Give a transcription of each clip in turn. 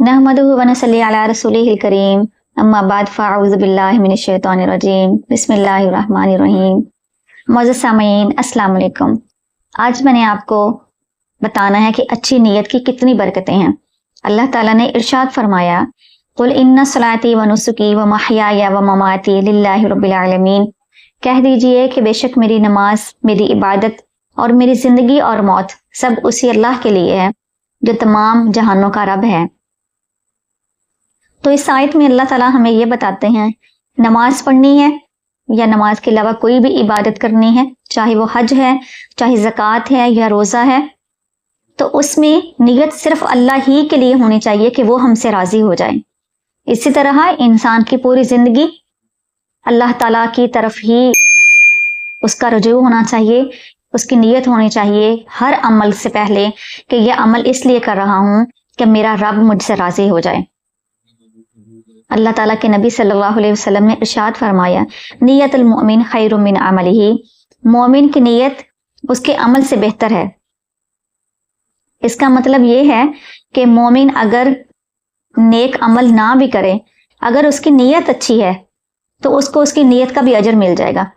नहमदुहु व नसल्ली अला रसूलिहिल करीम अम्मा बाद फ़अऊज़ु बिल्लाहि मिनश शैतानिर रजीम बिस्मिल्लाहिर रहमानिर रहीम। मौजूद सामीन अस्सलाम वालेकुम। आज मैंने आपको बताना है कि अच्छी नीयत की कितनी बरकतें हैं। अल्लाह ताला ने इरशाद फरमाया, कुल इन्ना सलाती व नुसुकी व महयाया व ममाती लिल्लाहि रब्बिल आलमीन। कह दीजिए कि बेशक मेरी नमाज, मेरी इबादत और मेरी जिंदगी और मौत सब उसी अल्लाह के लिए है जो तमाम जहानों का रब है। तो इस आयत में अल्लाह ताला हमें ये बताते हैं, नमाज पढ़नी है या नमाज के अलावा कोई भी इबादत करनी है, चाहे वो हज है, चाहे ज़कात है या रोज़ा है, तो उसमें नियत सिर्फ अल्लाह ही के लिए होनी चाहिए कि वो हमसे राज़ी हो जाए। इसी तरह इंसान की पूरी ज़िंदगी अल्लाह ताला की तरफ ही उसका रुजू होना चाहिए, उसकी नियत होनी चाहिए हर अमल से पहले कि यह अमल इसलिए कर रहा हूँ कि मेरा रब मुझसे राज़ी हो जाए। अल्लाह ताला के नबी सल्लल्लाहु अलैहि वसल्लम ने इरशाद फरमाया, नियतुल मोमिन खैरुम मिन अमलिही। मोमिन की नियत उसके अमल से बेहतर है। इसका मतलब ये है कि मोमिन अगर नेक अमल ना भी करे, अगर उसकी नियत अच्छी है तो उसको उसकी नियत का भी अजर मिल जाएगा।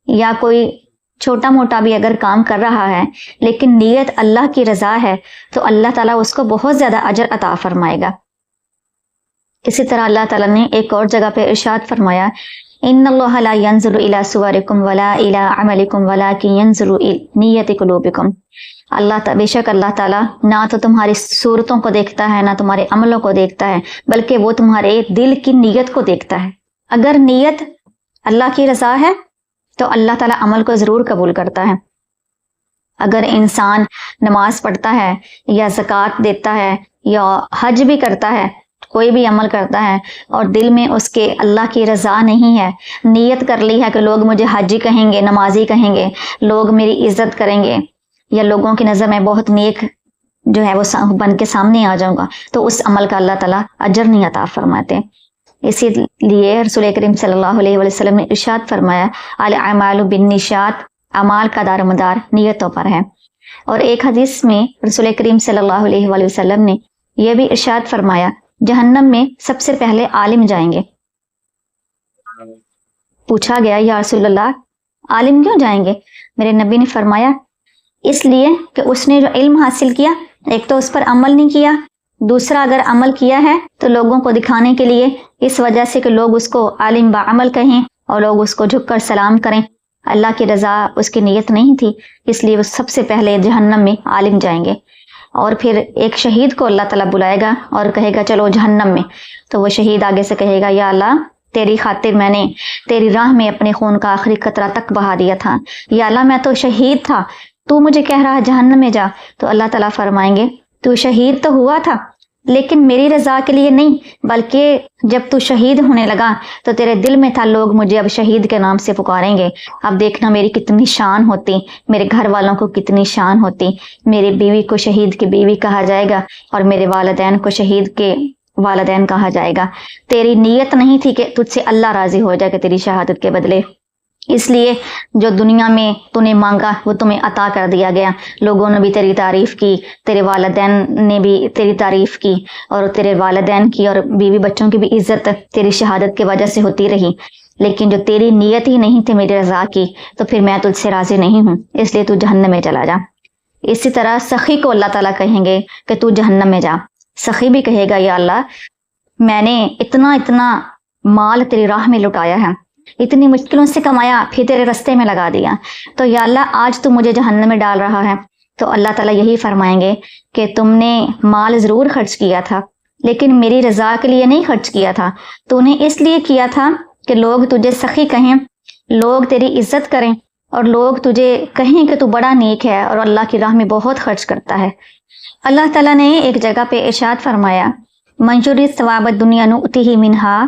या कोई छोटा मोटा भी अगर काम कर रहा है लेकिन नियत अल्लाह की रजा है तो अल्लाह ताला उसको बहुत ज्यादा अजर अता फरमाएगा। इसी तरह अल्लाह ताला ने एक और जगह पे इरशाद फरमाया, इन्नल्लाह ला यंजुरु इला सुवरिकुम वला इला अमलिकुम वलाकिन यंजुरु इला नियति कुलूबिकुम। बेशक अल्लाह ताला ना तो तुम्हारी सूरतों को देखता है, ना तुम्हारे अमलों को देखता है, बल्कि वो तुम्हारे दिल की नियत को देखता है। अगर नियत अल्लाह की रजा है तो अल्लाह ताला अमल को जरूर कबूल करता है। अगर इंसान नमाज पढ़ता है या ज़कात देता है या हज भी करता है, कोई भी अमल करता है और दिल में उसके अल्लाह की रजा नहीं है, नियत कर ली है कि लोग मुझे हाजी कहेंगे, नमाजी कहेंगे, लोग मेरी इज्जत करेंगे या लोगों की नज़र में बहुत नेक जो है वो बन के सामने आ जाऊंगा, तो उस अमल का अल्लाह ताला अजर नहीं अता फरमाते। इसीलिए रसूल करीम सल्लल्लाहु अलैहि वसल्लम ने इरशाद फरमाया, अल अमालु बिन्निशात, अमाल का दारोमदार नियतों पर है। और एक हदीस में रसूल करीम सल्लल्लाहु अलैहि वसल्लम ने यह भी इरशाद फरमाया, जहन्नम में सबसे पहले आलिम जाएंगे। पूछा गया, या रसूलल्लाह आलिम क्यों जाएंगे? मेरे नबी ने फरमाया, इसलिए कि उसने जो इल्म हासिल किया, एक तो उस पर अमल नहीं किया, दूसरा अगर अमल किया है तो लोगों को दिखाने के लिए, इस वजह से कि लोग उसको आलिम बाअमल कहें और लोग उसको झुककर सलाम करें। अल्लाह की रजा उसकी नीयत नहीं थी, इसलिए वो सबसे पहले जहन्नम में आलिम जाएंगे। और फिर एक शहीद को अल्लाह ताला बुलाएगा और कहेगा चलो जहन्नम में, तो वो शहीद आगे से कहेगा, या अल्लाह तेरी खातिर मैंने तेरी राह में अपने खून का आखिरी कतरा तक बहा दिया था, या अल्लाह मैं तो शहीद था, तू मुझे कह रहा है जहन्नम में जा। तो अल्लाह ताला फरमाएंगे, तू शहीद तो हुआ था लेकिन मेरी रजा के लिए नहीं, बल्कि जब तू शहीद होने लगा तो तेरे दिल में था लोग मुझे अब शहीद के नाम से पुकारेंगे। अब देखना मेरी कितनी शान होती, मेरे घर वालों को कितनी शान होती, मेरी बीवी को शहीद की बीवी कहा जाएगा और मेरे वालिदैन को शहीद के वालिदैन कहा जाएगा। तेरी नीयत नहीं थी कि तुझसे अल्लाह राजी हो जाए तेरी शहादत के बदले, इसलिए जो दुनिया में तूने मांगा वो तुम्हें अता कर दिया गया। लोगों ने भी तेरी तारीफ की, तेरे वालिदैन ने भी तेरी तारीफ की और तेरे वालिदैन की और बीवी बच्चों की भी इज्जत तेरी शहादत की वजह से होती रही। लेकिन जो तेरी नीयत ही नहीं थी मेरी रजा की, तो फिर मैं तुझसे राजी नहीं हूँ, इसलिए तू जहन्नम में चला जा। इसी तरह सखी को अल्लाह ताला कहेंगे कि तू जहन्नम में जा। सखी भी कहेगा, या अल्लाह मैंने इतना इतना माल तेरी राह में लुटाया है, इतनी मुश्किलों से कमाया, फिर तेरे रास्ते में लगा दिया, तो या अल्लाह आज तू मुझे जहन्नम में डाल रहा है। तो अल्लाह ताला यही फरमाएंगे कि तुमने माल जरूर खर्च किया था लेकिन मेरी रजा के लिए नहीं खर्च किया था, तूने इसलिए किया था कि लोग तुझे सखी कहें, लोग तेरी इज्जत करें और लोग तुझे कहें कि तू बड़ा नेक है और अल्लाह की राह में बहुत खर्च करता है। अल्लाह ताला ने एक जगह पे इरशाद फरमाया, मंशूरी सवाब दुनिया नुअतिही मिनहा,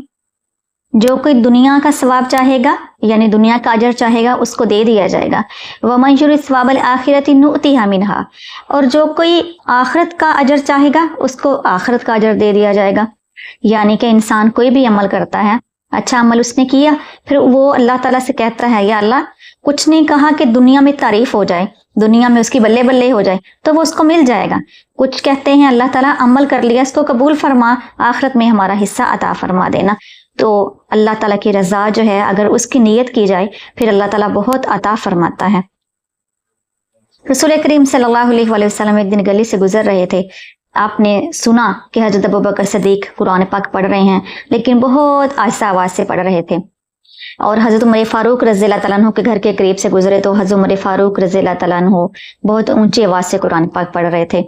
जो कोई दुनिया का सवाब चाहेगा यानी दुनिया का अजर चाहेगा उसको दे दिया जाएगा। वह मंशूर सवाब आखिरती नुअतिहा मिनहा, और जो कोई आखिरत का अजर चाहेगा उसको आखिरत का अजर दे दिया जाएगा। यानी कि इंसान कोई भी अमल करता है, अच्छा अमल उसने किया, फिर वो अल्लाह ताला से कहता है, या अल्लाह कुछ नहीं कहा कि दुनिया में तारीफ हो जाए, दुनिया में उसकी बल्ले बल्ले हो जाए तो वो उसको मिल जाएगा। कुछ कहते हैं अल्लाह ताला अमल कर लिया इसको कबूल फरमा, आखिरत में हमारा हिस्सा अता फरमा देना। तो अल्लाह ताला की रजा जो है अगर उसकी नीयत की जाए फिर अल्लाह ताला बहुत अता फरमाता है। रसूल करीम सल्लल्लाहु अलैहि वसल्लम एक दिन गली से गुजर रहे थे। आपने सुना कि हजरत अबू बकर सिद्दीक कुरान पाक पढ़ रहे हैं, लेकिन बहुत आहिस्ता आवाज से पढ़ रहे थे। और हजरत उमर फारूक रज़ियल्लाहु तआला अन्हु के घर के करीब से गुजरे तो हजरत उमर फारूक रज़ियल्लाहु तआला अन्हु बहुत ऊंची आवाज से कुरान पाक पढ़ रहे थे।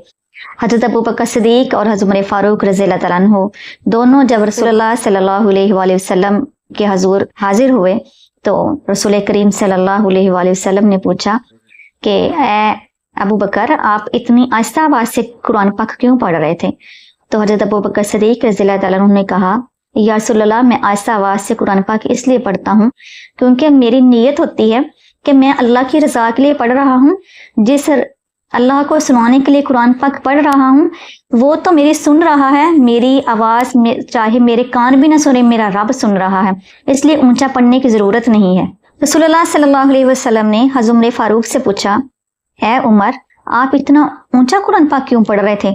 हजरत अबू बकर सिद्दीक और हजरत उमर फारूक रज़ियल्लाहु तआला अन्हु दोनों जब रसूलुल्लाह सल्लल्लाहु अलैहि वसल्लम के हुजूर हाजिर हुए तो रसूल करीम सल्लल्लाहु अलैहि वसल्लम ने पूछा कि ए अबू बकर, आप इतनी आहिस्ता आवाज से कुरान पाक क्यों पढ़ रहे थे? तो हजरत अबू बकर सिद्दीक रज़ियल्लाहु तआला अन्हु ने कहा, या रसूलल्लाह, मैं आहिस्ता आवाज से कुरान पाक इसलिए पढ़ता हूँ क्योंकि मेरी नीयत होती है कि मैं अल्लाह की रजा के लिए पढ़ रहा हूँ। जिस अल्लाह को सुनाने के लिए कुरान पाक पढ़ रहा हूँ वो तो मेरी सुन रहा है, मेरी आवाज चाहे मेरे कान भी ना सुने, मेरा रब सुन रहा है, इसलिए ऊंचा पढ़ने की जरूरत नहीं है। रसूलुल्लाह सल्लल्लाहु अलैहि वसल्लम ने हजरत उमर फारूक से पूछा, ए उमर, आप इतना ऊंचा कुरान पाक क्यों पढ़ रहे थे?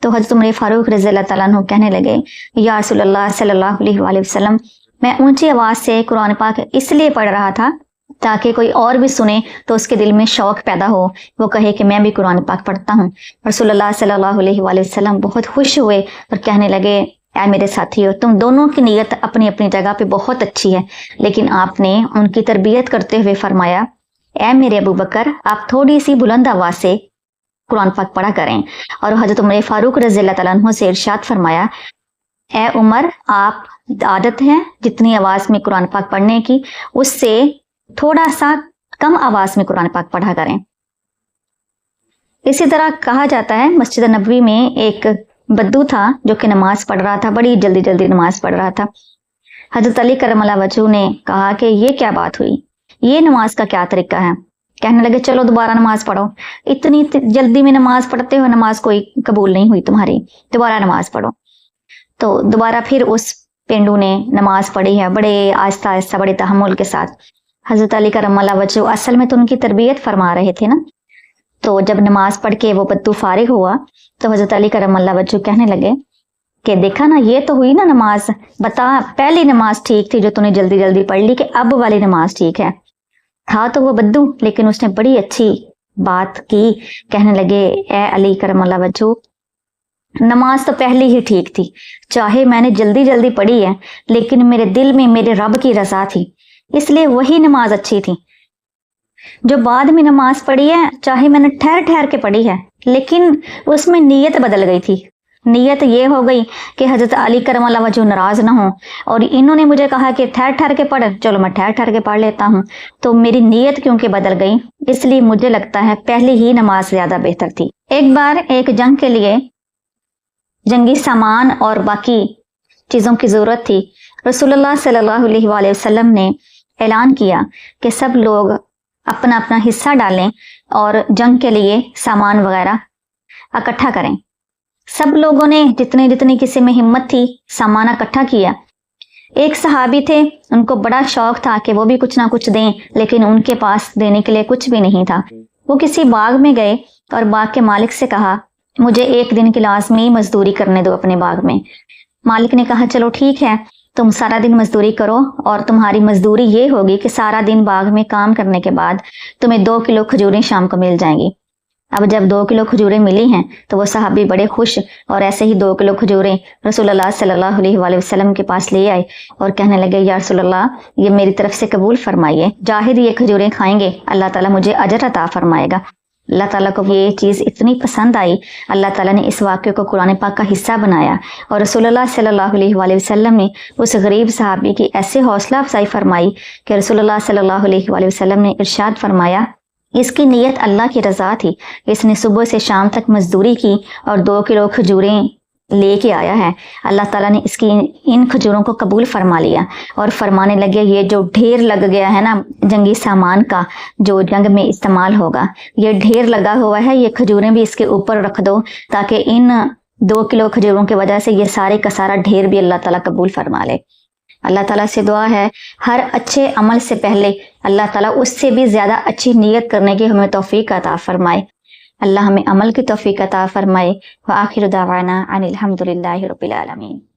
तो हजरत उमर फारूक रज़ियल्लाहु तआला अन्हु कहने लगे, या रसूलल्लाह सल्लल्लाहु अलैहि वसल्लम, मैं ऊंची आवाज से कुरान पाक इसलिए पढ़ रहा था ताकि कोई और भी सुने तो उसके दिल में शौक पैदा हो, वो कहे कि मैं भी कुरान पाक पढ़ता हूँ। रसूलुल्लाह सल्लल्लाहु अलैहि वसल्लम बहुत खुश हुए और कहने लगे, ऐ मेरे साथियों, तुम दोनों की नीयत अपनी अपनी जगह पे बहुत अच्छी है, लेकिन आपने उनकी तरबियत करते हुए फरमाया, ऐ मेरे अबू बकर, आप थोड़ी सी बुलंद आवाज से कुरान पाक पढ़ा करें। और हजरत उमर फारूक रज़ियल्लाहु तआला अन्हु से इरशाद फरमाया, ए उमर, आप आदत है जितनी आवाज में कुरान पाक पढ़ने की उससे थोड़ा सा कम आवाज में कुरान पाक पढ़ा करें। इसी तरह कहा जाता है मस्जिद नबवी में एक बद्दू था जो कि नमाज पढ़ रहा था, बड़ी जल्दी जल्दी नमाज पढ़ रहा था। हजरत अली करमल्लाहु वजहू ने कहा कि ये क्या बात हुई, ये नमाज का क्या तरीका है? कहने लगे, चलो दोबारा नमाज पढ़ो, इतनी जल्दी में नमाज पढ़ते हो, नमाज कोई कबूल नहीं हुई तुम्हारी, दोबारा नमाज पढ़ो। तो दोबारा फिर उस पेंडू ने नमाज पढ़ी है बड़े आहिस्ता आहिस्ता, बड़े तहम्मुल के साथ। हजरत अली करमल्लाहु वजहू असल में तो उनकी तरबियत फरमा रहे थे ना। तो जब नमाज पढ़ के वो बद्दू फारिग हुआ तो हजरत अली करमल्लाहु वजहू कहने लगे कि देखा ना, ये तो हुई ना नमाज, बता पहली नमाज ठीक थी जो तूने जल्दी जल्दी पढ़ ली कि अब वाली नमाज ठीक है? था तो वो बद्दू, लेकिन उसने बड़ी अच्छी बात की। कहने लगे, ए अली करमल्लाहु वजहू, नमाज तो पहले ही ठीक थी, चाहे मैंने जल्दी जल्दी पढ़ी है लेकिन मेरे दिल में मेरे रब की रजा थी, इसलिए वही नमाज अच्छी थी। जो बाद में नमाज पढ़ी है, चाहे मैंने ठहर ठहर के पढ़ी है लेकिन उसमें नीयत बदल गई थी। नीयत ये हो गई कि हजरत अली करमल्लाहु वजहू नाराज ना हो, और इन्होंने मुझे कहा कि ठहर ठहर के पढ़, चलो मैं ठहर ठहर के पढ़ लेता हूँ। तो मेरी नीयत क्योंकि बदल गई, इसलिए मुझे लगता है पहले ही नमाज ज्यादा बेहतर थी। एक बार एक जंग के लिए जंगी सामान और बाकी चीजों की जरूरत थी। रसूलुल्लाह सल्लल्लाहु अलैहि वसल्लम ने ऐलान किया कि सब लोग अपना अपना हिस्सा डालें और जंग के लिए सामान वगैरह इकट्ठा करें। सब लोगों ने जितनी जितनी किसी में हिम्मत थी सामान इकट्ठा किया। एक सहाबी थे, उनको बड़ा शौक था कि वो भी कुछ ना कुछ दें, लेकिन उनके पास देने के लिए कुछ भी नहीं था। वो किसी बाग में गए और बाग के मालिक से कहा, मुझे एक दिन की लाजमी मजदूरी करने दो अपने बाग में। मालिक ने कहा, चलो ठीक है, तुम सारा दिन मजदूरी करो और तुम्हारी मजदूरी ये होगी कि सारा दिन बाग में काम करने के बाद तुम्हें 2 किलो खजूरें शाम को मिल जाएंगी। अब जब 2 किलो खजूरें मिली हैं तो वो साहबी बड़े खुश, और ऐसे ही 2 किलो खजूरें रसूलुल्लाह सल्लल्लाहु अलैहि वसल्लम के पास ले आए और कहने लगे, या रसूलुल्लाह, ये मेरी तरफ से कबूल फरमाइए, जाहिर ये खजूरें खाएंगे अल्लाह ताला मुझे अजर अता फरमाएगा। अल्लाह ताला को ये चीज़ इतनी पसंद आई, अल्लाह ताला ने इस वाक़े को कुरान पाक का हिस्सा बनाया और रसूलुल्लाह सल्लल्लाहु अलैहि वसल्लम ने उस गरीब सहाबी की ऐसे हौसला अफजाई फरमाई कि रसूलुल्लाह सल्लल्लाहु अलैहि वसल्लम ने इरशाद फरमाया, इसकी नीयत अल्लाह की रज़ा थी, इसने सुबह से शाम तक मजदूरी की और 2 किलो खजूरें लेके आया है। अल्लाह ताला ने इसकी इन खजूरों को कबूल फरमा लिया और फरमाने लगे, ये जो ढेर लग गया है ना जंगी सामान का जो जंग में इस्तेमाल होगा, ये ढेर लगा हुआ है, ये खजूरें भी इसके ऊपर रख दो ताकि इन 2 किलो खजूरों की वजह से ये सारे का सारा ढेर भी अल्लाह ताला कबूल फरमा ले। اللہ تعالیٰ سے دعا ہے ہر اچھے عمل سے پہلے اللہ تعالیٰ اس سے بھی زیادہ اچھی نیت کرنے کی ہمیں توفیق عطا فرمائے. اللہ ہمیں عمل کی توفیق عطا فرمائے. وآخر دعوانا ان الحمد للہ رب العالمین.